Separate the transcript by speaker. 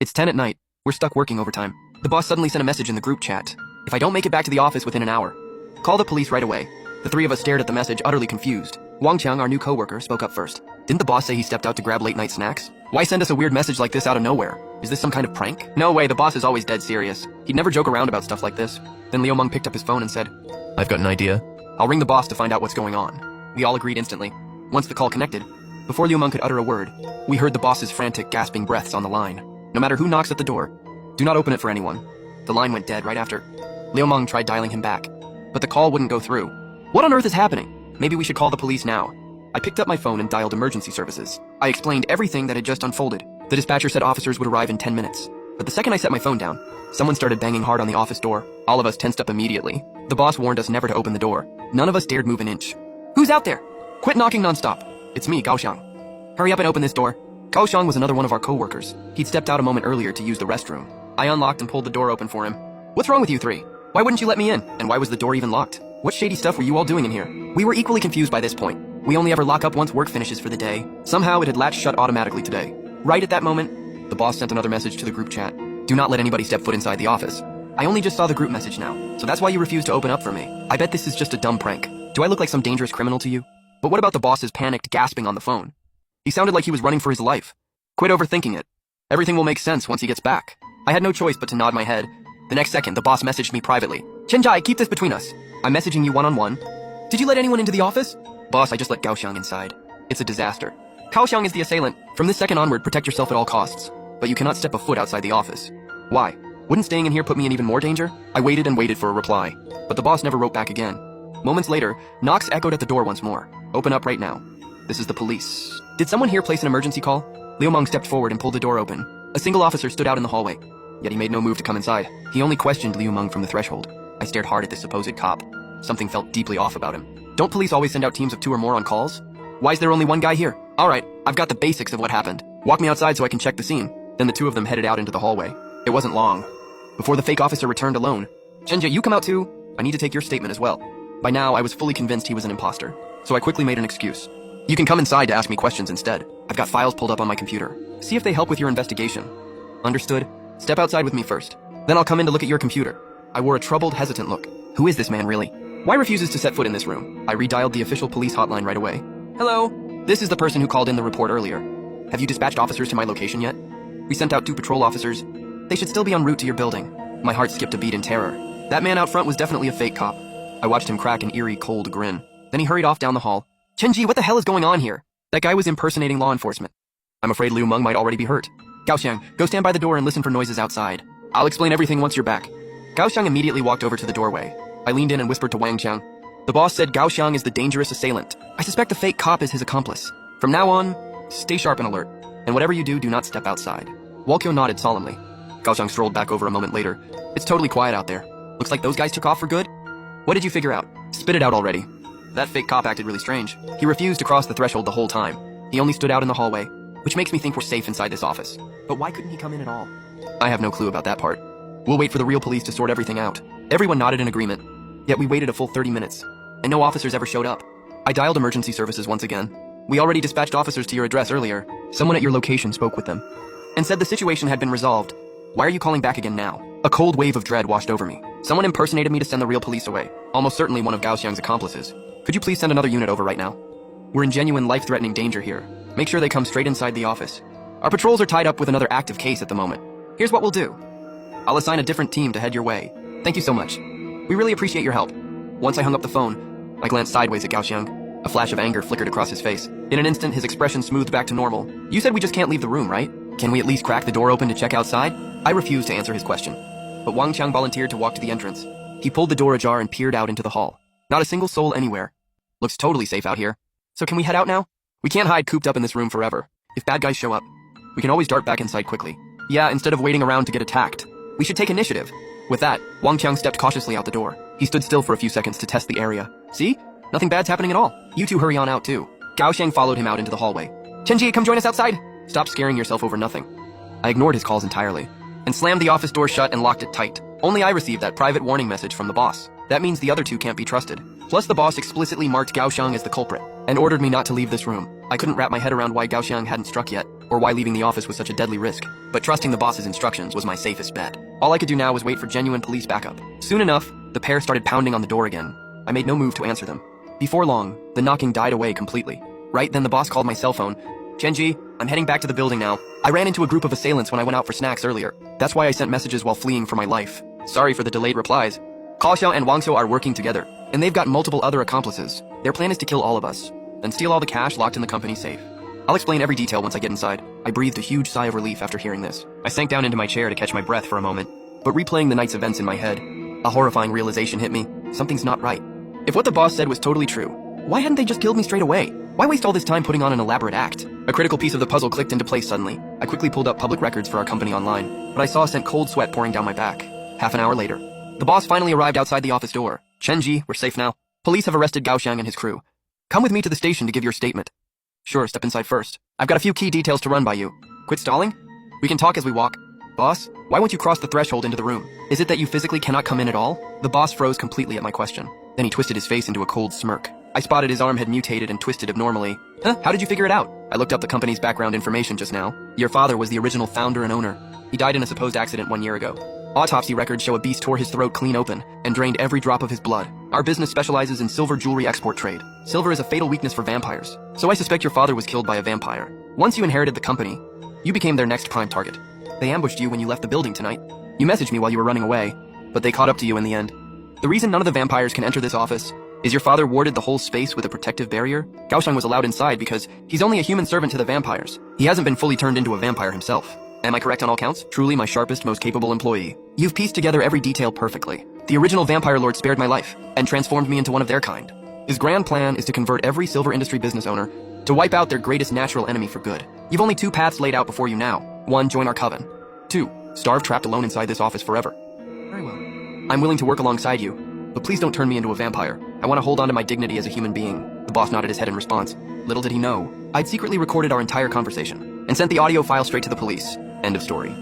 Speaker 1: It's 10 at night. We're stuck working overtime. The boss suddenly sent a message in the group chat. If I don't make it back to the office within an hour, call the police right away. The three of us stared at the message, utterly confused. Wang Qiang, our new coworker, spoke up first. Didn't the boss say he stepped out to grab late-night snacks? Why send us a weird message like this out of nowhere? Is this some kind of prank? No way, the boss is always dead serious. He'd never joke around about stuff like this. Then Liu Meng picked up his phone and said, I've got an idea. I'll ring the boss to find out what's going on. We all agreed instantly. Once the call connected, before Liu Meng could utter a word, we heard the boss's frantic, gasping breaths on the line. No matter who knocks at the door, do not open it for anyone. The line went dead right after. Liu Meng tried dialing him back, but the call wouldn't go through. What on earth is happening? Maybe we should call the police now. I picked up my phone and dialed emergency services. I explained everything that had just unfolded. The dispatcher said officers would arrive in 10 minutes. But the second I set my phone down, someone started banging hard on the office door. All of us tensed up immediately. The boss warned us never to open the door. None of us dared move an inch. Who's out there? Quit knocking nonstop. It's me, Gaoxiang. Hurry up and open this door. Gaoxiang was another one of our co-workers. He'd stepped out a moment earlier to use the restroom. I unlocked and pulled the door open for him. What's wrong with you three? Why wouldn't you let me in? And why was the door even locked? What shady stuff were you all doing in here? We were equally confused by this point. We only ever lock up once work finishes for the day. Somehow it had latched shut automatically today. Right at that moment, the boss sent another message to the group chat. Do not let anybody step foot inside the office. I only just saw the group message now, so that's why you refused to open up for me. I bet this is just a dumb prank. Do I look like some dangerous criminal to you? But what about the boss's panicked gasping on the phone? He sounded like he was running for his life. Quit overthinking it. Everything will make sense once he gets back. I had no choice but to nod my head. The next second, the boss messaged me privately. Chenjai, keep this between us. I'm messaging you one-on-one. Did you let anyone into the office? Boss, I just let Gaoxiang inside. It's a disaster. Gaoxiang is the assailant. From this second onward, protect yourself at all costs. But you cannot step a foot outside the office. Why? Wouldn't staying in here put me in even more danger? I waited and waited for a reply. But the boss never wrote back again. Moments later, knocks echoed at the door once more. Open up right now. This is the police. Did someone here place an emergency call? Liu Meng stepped forward and pulled the door open. A single officer stood out in the hallway. Yet he made no move to come inside. He only questioned Liu Meng from the threshold. I stared hard at this supposed cop. Something felt deeply off about him. Don't police always send out teams of 2 or more on calls? Why is there only one guy here? Alright, I've got the basics of what happened. Walk me outside so I can check the scene. Then the two of them headed out into the hallway. It wasn't long before the fake officer returned alone. Chenja, you come out too? I need to take your statement as well. By now, I was fully convinced he was an imposter, so I quickly made an excuse. You can come inside to ask me questions instead. I've got files pulled up on my computer. See if they help with your investigation. Understood? Step outside with me first. Then I'll come in to look at your computer. I wore a troubled, hesitant look. Who is this man really? Why refuses to set foot in this room? I redialed the official police hotline right away. Hello? This is the person who called in the report earlier. Have you dispatched officers to my location yet? We sent out 2 patrol officers. They should still be en route to your building. My heart skipped a beat in terror. That man out front was definitely a fake cop. I watched him crack an eerie, cold grin. Then he hurried off down the hall. Chenji, what the hell is going on here? That guy was impersonating law enforcement. I'm afraid Liu Meng might already be hurt. Gaoxiang, go stand by the door and listen for noises outside. I'll explain everything once you're back. Gaoxiang immediately walked over to the doorway. I leaned in and whispered to Wang Qiang. The boss said Gaoxiang is the dangerous assailant. I suspect the fake cop is his accomplice. From now on, stay sharp and alert. And whatever you do, do not step outside. Walkyo nodded solemnly. Gaoxiang strolled back over a moment later. It's totally quiet out there. Looks like those guys took off for good. What did you figure out? Spit it out already. That fake cop acted really strange. He refused to cross the threshold the whole time. He only stood out in the hallway, which makes me think we're safe inside this office. But why couldn't he come in at all? I have no clue about that part. We'll wait for the real police to sort everything out. Everyone nodded in agreement. Yet we waited a full 30 minutes, and no officers ever showed up. I dialed emergency services once again. We already dispatched officers to your address earlier. Someone at your location spoke with them and said the situation had been resolved. Why are you calling back again now? A cold wave of dread washed over me. Someone impersonated me to send the real police away. Almost certainly one of Gaoxiang's accomplices. Could you please send another unit over right now? We're in genuine life-threatening danger here. Make sure they come straight inside the office. Our patrols are tied up with another active case at the moment. Here's what we'll do. I'll assign a different team to head your way. Thank you so much. We really appreciate your help. Once I hung up the phone, I glanced sideways at Gaoxiang. A flash of anger flickered across his face. In an instant, his expression smoothed back to normal. You said we just can't leave the room, right? Can we at least crack the door open to check outside? I refused to answer his question. But Wang Qiang volunteered to walk to the entrance. He pulled the door ajar and peered out into the hall. Not a single soul anywhere. Looks totally safe out here. So can we head out now? We can't hide cooped up in this room forever. If bad guys show up, we can always dart back inside quickly. Yeah, instead of waiting around to get attacked. We should take initiative. With that, Wang Qiang stepped cautiously out the door. He stood still for a few seconds to test the area. See? Nothing bad's happening at all. You two hurry on out too. Gaoxiang followed him out into the hallway. Chenji, come join us outside. Stop scaring yourself over nothing. I ignored his calls entirely and slammed the office door shut and locked it tight. Only I received that private warning message from the boss. That means the other two can't be trusted. Plus the boss explicitly marked Gaoxiang as the culprit and ordered me not to leave this room. I couldn't wrap my head around why Gaoxiang hadn't struck yet. or why leaving the office was such a deadly risk, but trusting the boss's instructions was my safest bet. All I could do now was wait for genuine police backup. Soon enough, the pair started pounding on the door again. I made no move to answer them. Before long, the knocking died away completely. Right then the boss called my cell phone. "Chenji, I'm heading back to the building now. I ran into a group of assailants when I went out for snacks earlier. That's why I sent messages while fleeing for my life. Sorry for the delayed replies. Kaoxiao and Wangxiu are working together, and they've got multiple other accomplices. Their plan is to kill all of us, then steal all the cash locked in the company safe. I'll explain every detail once I get inside." I breathed a huge sigh of relief after hearing this. I sank down into my chair to catch my breath for a moment, but replaying the night's events in my head, a horrifying realization hit me. Something's not right. If what the boss said was totally true, why hadn't they just killed me straight away? Why waste all this time putting on an elaborate act? A critical piece of the puzzle clicked into place suddenly. I quickly pulled up public records for our company online, but I saw a sent cold sweat pouring down my back. Half an hour later, the boss finally arrived outside the office door. "Chenji, we're safe now. Police have arrested Gaoxiang and his crew. Come with me to the station to give your statement." "Sure, step inside first. I've got a few key details to run by you." "Quit stalling? We can talk as we walk." "Boss, why won't you cross the threshold into the room? Is it that you physically cannot come in at all?" The boss froze completely at my question. Then he twisted his face into a cold smirk. I spotted his arm had mutated and twisted abnormally. "Huh? How did you figure it out?" "I looked up the company's background information just now. Your father was the original founder and owner. He died in a supposed accident 1 year ago. Autopsy records show a beast tore his throat clean open and drained every drop of his blood. Our business specializes in silver jewelry export trade. Silver is a fatal weakness for vampires, so I suspect your father was killed by a vampire. Once you inherited the company, you became their next prime target. They ambushed you when you left the building tonight. You messaged me while you were running away, but they caught up to you in the end. The reason none of the vampires can enter this office is your father warded the whole space with a protective barrier. Gaoxiang was allowed inside because he's only a human servant to the vampires. He hasn't been fully turned into a vampire himself. Am I correct on all counts? Truly my sharpest, most capable employee. You've pieced together every detail perfectly. The original vampire lord spared my life and transformed me into one of their kind. His grand plan is to convert every silver industry business owner to wipe out their greatest natural enemy for good. You've only 2 paths laid out before you now. 1, join our coven. 2, starve trapped alone inside this office forever. Very well. I'm willing to work alongside you, but please don't turn me into a vampire. I want to hold on to my dignity as a human being. The boss nodded his head in response. Little did he know, I'd secretly recorded our entire conversation and sent the audio file straight to the police. End of story.